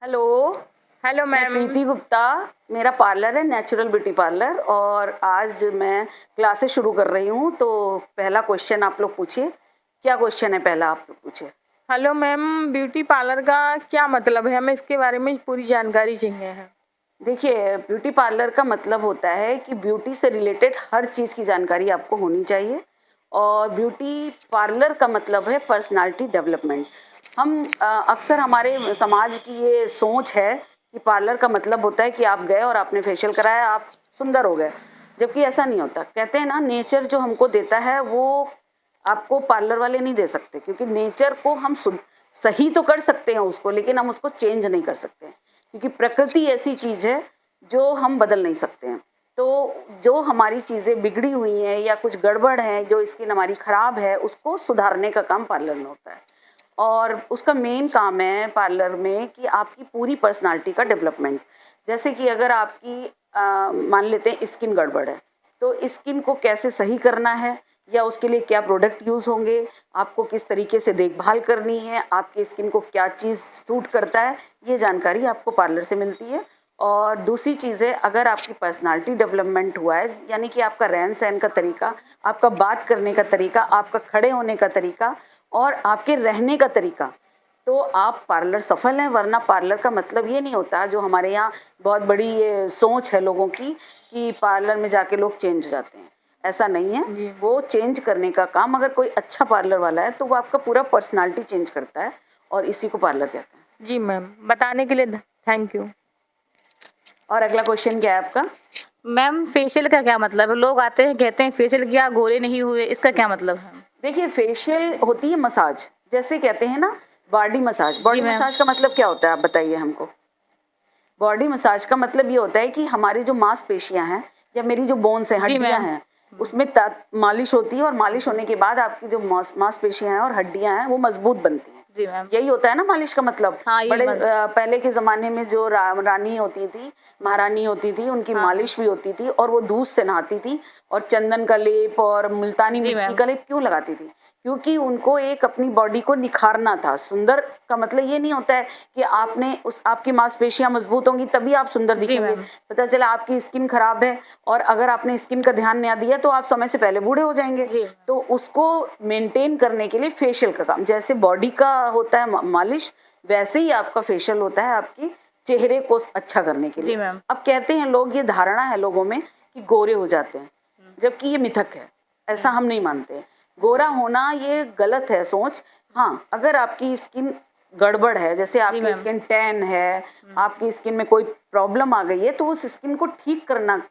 Hello. Hello मैं ma'am. प्रीति गुप्ता, मेरा parlour है नेचुरल ब्यूटी पार्लर और आज मैं क्लासेस शुरू कर रही हूँ। तो पहला क्वेश्चन आप लोग पूछिए, क्या क्वेश्चन है पहला आप लोग पूछिए। हेलो मैम, ब्यूटी पार्लर का क्या मतलब है? हमें इसके बारे में पूरी जानकारी चाहिए है। देखिए, ब्यूटी पार्लर का मतलब होता है कि ब्यूटी से रिलेटेड हर चीज़ की जानकारी आपको होनी चाहिए और ब्यूटी पार्लर का मतलब है पर्सनालिटी डेवलपमेंट। हम अक्सर हमारे समाज की ये सोच है कि पार्लर का मतलब होता है कि आप गए और आपने फेशियल कराया, आप सुंदर हो गए, जबकि ऐसा नहीं होता। कहते हैं ना, नेचर जो हमको देता है वो आपको पार्लर वाले नहीं दे सकते, क्योंकि नेचर को हम सही तो कर सकते हैं उसको, लेकिन हम उसको चेंज नहीं कर सकते, क्योंकि प्रकृति ऐसी चीज़ है जो हम बदल नहीं सकते हैं। तो जो हमारी चीज़ें बिगड़ी हुई हैं या कुछ गड़बड़ है, जो स्किन हमारी ख़राब है, उसको सुधारने का काम पार्लर में होता है। और उसका मेन काम है पार्लर में कि आपकी पूरी पर्सनालिटी का डेवलपमेंट। जैसे कि अगर आपकी मान लेते हैं स्किन गड़बड़ है, तो स्किन को कैसे सही करना है या उसके लिए क्या प्रोडक्ट यूज़ होंगे, आपको किस तरीके से देखभाल करनी है, आपकी स्किन को क्या चीज़ सूट करता है, ये जानकारी आपको पार्लर से मिलती है। और दूसरी चीज़ है, अगर आपकी पर्सनालिटी डेवलपमेंट हुआ है, यानी कि आपका रहन सहन का तरीका, आपका बात करने का तरीका, आपका खड़े होने का तरीका और आपके रहने का तरीका, तो आप पार्लर सफल हैं। वरना पार्लर का मतलब ये नहीं होता, जो हमारे यहाँ बहुत बड़ी ये सोच है लोगों की, कि पार्लर में जाके लोग चेंज हो जाते हैं। ऐसा नहीं है। वो चेंज करने का काम, अगर कोई अच्छा पार्लर वाला है तो वो आपका पूरा पर्सनालिटी चेंज करता है और इसी को पार्लर कहते हैं। जी मैम, बताने के लिए थैंक यू। और अगला क्वेश्चन क्या है आपका? मैम, फेशियल का क्या मतलब है? लोग आते हैं कहते हैं फेशियल किया गोरे नहीं हुए, इसका क्या मतलब है? देखिए, फेशियल होती है मसाज, जैसे कहते हैं ना बॉडी मसाज। जी बॉडी मैम। मसाज का मतलब क्या होता है, आप बताइए हमको। बॉडी मसाज का मतलब ये होता है कि हमारी जो मांसपेशियां हैं या मेरी जो बोन्स हैं, जी हड्डियां मैम। हैं, उसमें मालिश होती है और मालिश होने के बाद आपकी जो मांसपेशियां हैं और हड्डियां हैं वो मजबूत बनती हैं। जी मैम। यही होता है ना मालिश का मतलब। हाँ, ये बड़े मतलब। पहले के ज़माने में जो रानी होती थी, महारानी होती थी, उनकी हाँ, मालिश भी होती थी और वो दूध से नहाती थी और चंदन का लेप और मुल्तानी जी मिट्टी मैम। का लेप क्यों लगाती थी? क्योंकि उनको एक अपनी बॉडी को निखारना था। सुंदर का मतलब ये नहीं होता है कि आपने आपकी मांसपेशियां मजबूत होंगी तभी आप सुंदर जी दिखेंगे। मैम। पता चला आपकी स्किन खराब है और अगर आपने स्किन का ध्यान नहीं दिया तो आप समय से पहले बूढ़े हो जाएंगे। जी। तो उसको मेंटेन करने के लिए फेशियल का काम, जैसे बॉडी का होता है मालिश, वैसे ही आपका फेशियल होता है आपकी चेहरे को अच्छा करने के जी लिए। मैम। अब कहते हैं लोग, ये धारणा है लोगों में कि गोरे हो जाते हैं, जबकि ये मिथक है। ऐसा हम नहीं मानते। गोरा होना ये गलत है सोच। हाँ, अगर आपकी स्किन गड़बड़ है, जैसे जी आपकी मैम। स्किन टैन है, आपकी स्किन में कोई प्रॉब्लम आ गई है, तो उस स्किन को ठीक करना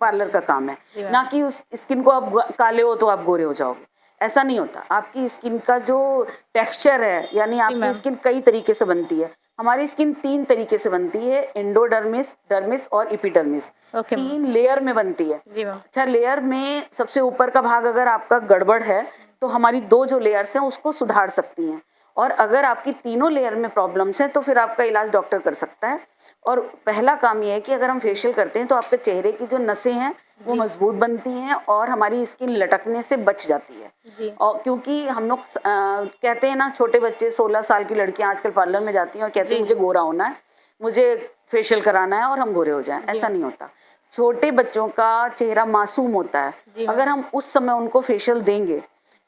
पार्लर का काम है। जी मैम। ना कि उस स्किन को आप काले हो तो आप गोरे हो जाओगे, ऐसा नहीं होता। आपकी स्किन का जो टेक्सचर है, यानी जी आपकी मैम। स्किन कई तरीके से बनती है। हमारी स्किन 3 तरीके से बनती है, एंडोडर्मिस, डर्मिस और एपिडर्मिस। Okay ma'am. 3 लेयर में बनती है। जी मैम। अच्छा, लेयर में सबसे ऊपर का भाग अगर आपका गड़बड़ है तो हमारी 2 जो लेयर्स हैं उसको सुधार सकती हैं, और अगर आपकी तीनों लेयर में प्रॉब्लम्स हैं तो फिर आपका इलाज डॉक्टर कर सकता है। और पहला काम ये है कि अगर हम फेशियल करते हैं तो आपके चेहरे की जो नसें हैं वो मजबूत बनती हैं और हमारी स्किन लटकने से बच जाती है। जी। और क्योंकि हम लोग कहते हैं ना, छोटे बच्चे 16 साल की लड़कियां आजकल पार्लर में जाती हैं और कहती हैं मुझे गोरा होना है, मुझे फेशियल कराना है और हम गोरे हो जाएं। ऐसा नहीं होता। छोटे बच्चों का चेहरा मासूम होता है। अगर हम उस समय उनको फेशियल देंगे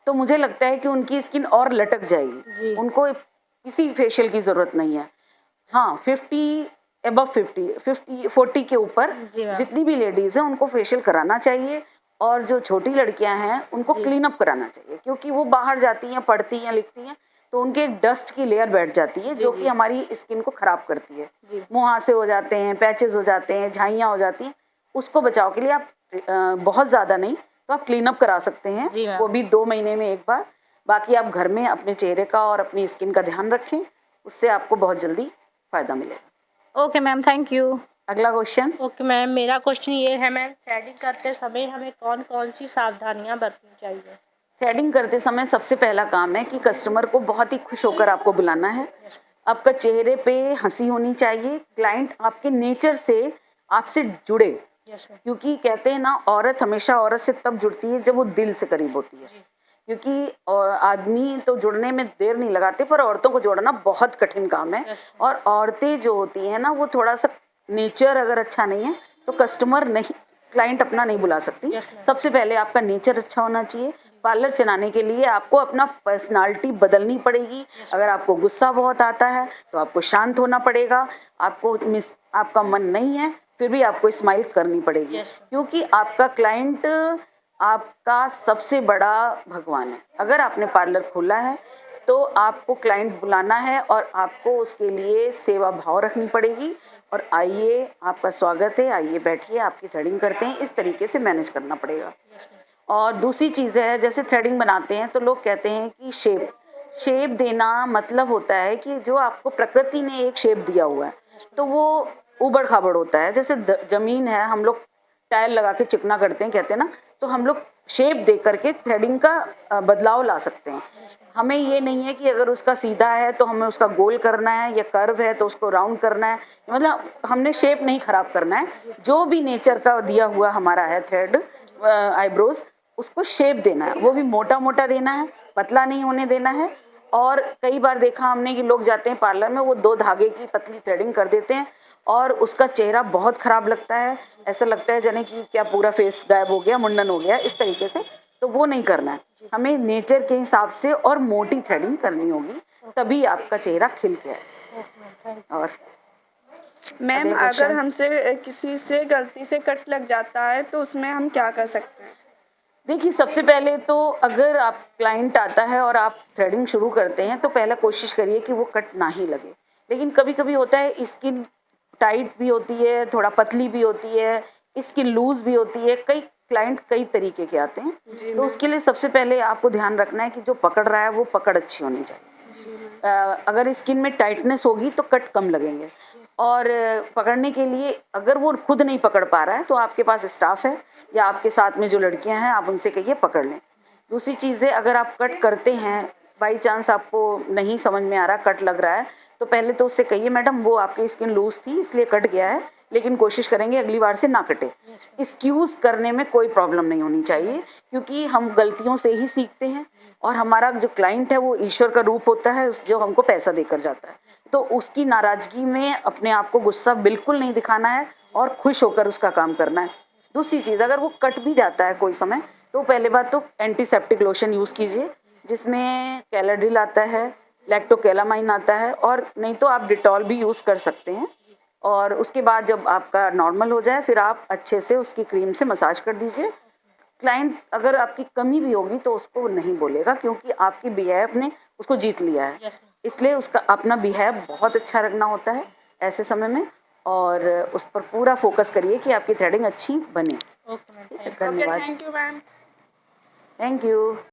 तो मुझे लगता है कि उनकी स्किन और लटक जाएगी। उनको किसी फेशियल की जरूरत नहीं है। हाँ, 50 अबव 50 40 के ऊपर जितनी भी लेडीज हैं उनको फेशियल कराना चाहिए, और जो छोटी लड़कियां हैं उनको क्लीन अप कराना चाहिए, क्योंकि वो बाहर जाती हैं, पढ़ती हैं, लिखती हैं, तो उनके एक डस्ट की लेयर बैठ जाती है जो कि हमारी स्किन को खराब करती है। मुहासे हो जाते हैं, पैचेस हो जाते हैं, झाइयाँ हो जाती हैं। उसको बचाव के लिए आप बहुत ज़्यादा नहीं तो आप क्लीन अप करा सकते हैं, वो भी 2 महीने में एक बार। बाकी आप घर में अपने चेहरे का और अपनी स्किन का ध्यान रखें, उससे आपको बहुत जल्दी फ़ायदा मिलेगा। Okay ma'am, thank you. अगला क्वेश्चन। ओके मैम, मेरा क्वेश्चन ये है मैम, थ्रेडिंग करते समय हमें कौन कौन सी सावधानियां बरतनी चाहिए? थ्रेडिंग करते समय सबसे पहला काम है कि कस्टमर को बहुत ही खुश होकर आपको बुलाना है। आपका चेहरे पे हंसी होनी चाहिए। क्लाइंट आपके नेचर से आपसे जुड़े, यस मैम। क्योंकि कहते हैं ना, औरत हमेशा औरत से तब जुड़ती है जब वो दिल से करीब होती है। क्योंकि आदमी तो जुड़ने में देर नहीं लगाते, पर औरतों को जोड़ना बहुत कठिन काम है। और औरतें जो होती हैं ना, वो थोड़ा सा नेचर अगर अच्छा नहीं है तो कस्टमर नहीं, क्लाइंट अपना नहीं बुला सकती। सबसे पहले आपका नेचर अच्छा होना चाहिए। पार्लर चलाने के लिए आपको अपना पर्सनालिटी बदलनी पड़ेगी। अगर आपको गुस्सा बहुत आता है तो आपको शांत होना पड़ेगा। आपका मन नहीं है फिर भी आपको स्माइल करनी पड़ेगी, क्योंकि आपका क्लाइंट आपका सबसे बड़ा भगवान है। अगर आपने पार्लर खोला है तो आपको क्लाइंट बुलाना है और आपको उसके लिए सेवा भाव रखनी पड़ेगी। और आइए, आपका स्वागत है, आइए बैठिए, आपकी थ्रेडिंग करते हैं, इस तरीके से मैनेज करना पड़ेगा। और दूसरी चीज़ है, जैसे थ्रेडिंग बनाते हैं तो लोग कहते हैं कि शेप देना मतलब होता है कि जो आपको प्रकृति ने एक शेप दिया हुआ है तो वो उबड़ खाबड़ होता है। जैसे जमीन है, हम लोग टाइल लगा के चिकना करते हैं, कहते हैं ना, तो हम लोग शेप दे करके थ्रेडिंग का बदलाव ला सकते हैं। हमें ये नहीं है कि अगर उसका सीधा है तो हमें उसका गोल करना है, या कर्व है तो उसको राउंड करना है। मतलब हमने शेप नहीं खराब करना है। जो भी नेचर का दिया हुआ हमारा है थ्रेड, आईब्रोज, उसको शेप देना है। वो भी मोटा मोटा देना है, पतला नहीं होने देना है। और कई बार देखा हमने कि लोग जाते हैं पार्लर में, वो 2 धागे की पतली थ्रेडिंग कर देते हैं और उसका चेहरा बहुत खराब लगता है। ऐसा लगता है जाने कि क्या पूरा फेस गायब हो गया, मुंडन हो गया, इस तरीके से। तो वो नहीं करना है। हमें नेचर के हिसाब से और मोटी थ्रेडिंग करनी होगी, तभी आपका चेहरा खिल के आए। और मैम, अगर हमसे किसी से गलती से कट लग जाता है तो उसमें हम क्या कर सकते हैं? देखिए, सबसे पहले तो अगर आप क्लाइंट आता है और आप थ्रेडिंग शुरू करते हैं तो पहले कोशिश करिए कि वो कट ना ही लगे। लेकिन कभी कभी होता है स्किन टाइट भी होती है, थोड़ा पतली भी होती है, स्किन लूज भी होती है। कई क्लाइंट कई तरीके के आते हैं, तो उसके लिए सबसे पहले आपको ध्यान रखना है कि जो पकड़ रहा है वो पकड़ अच्छी होनी चाहिए। अगर स्किन में टाइटनेस होगी तो कट कम लगेंगे। और पकड़ने के लिए अगर वो खुद नहीं पकड़ पा रहा है तो आपके पास स्टाफ है या आपके साथ में जो लड़कियां हैं, आप उनसे कहिए पकड़ लें। दूसरी चीज़ है, अगर आप कट करते हैं, बाई चांस आपको नहीं समझ में आ रहा, कट लग रहा है, तो पहले तो उससे कहिए मैडम वो आपकी स्किन लूज थी इसलिए कट गया है, लेकिन कोशिश करेंगे अगली बार से ना कटे। एक्सक्यूज़ करने में कोई प्रॉब्लम नहीं होनी चाहिए, क्योंकि हम गलतियों से ही सीखते हैं। और हमारा जो क्लाइंट है वो ईश्वर का रूप होता है, जो हमको पैसा देकर जाता है। तो उसकी नाराज़गी में अपने आप को गुस्सा बिल्कुल नहीं दिखाना है और खुश होकर उसका काम करना है। दूसरी चीज़, अगर वो कट भी जाता है कोई समय, तो पहले बात तो एंटीसेप्टिक लोशन यूज़ कीजिए, जिसमें कैलाडिल आता है, लैक्टोकेलामाइन आता है, और नहीं तो आप डिटॉल भी यूज़ कर सकते हैं। और उसके बाद जब आपका नॉर्मल हो जाए फिर आप अच्छे से उसकी क्रीम से मसाज कर दीजिए। क्लाइंट अगर आपकी कमी भी होगी तो उसको नहीं बोलेगा, क्योंकि आपकी बिहेव ने उसको जीत लिया है। इसलिए उसका अपना बिहेव बहुत अच्छा रखना होता है ऐसे समय में, और उस पर पूरा फोकस करिए कि आपकी थ्रेडिंग अच्छी बने। धन्यवाद। Thank you ma'am. Thank you.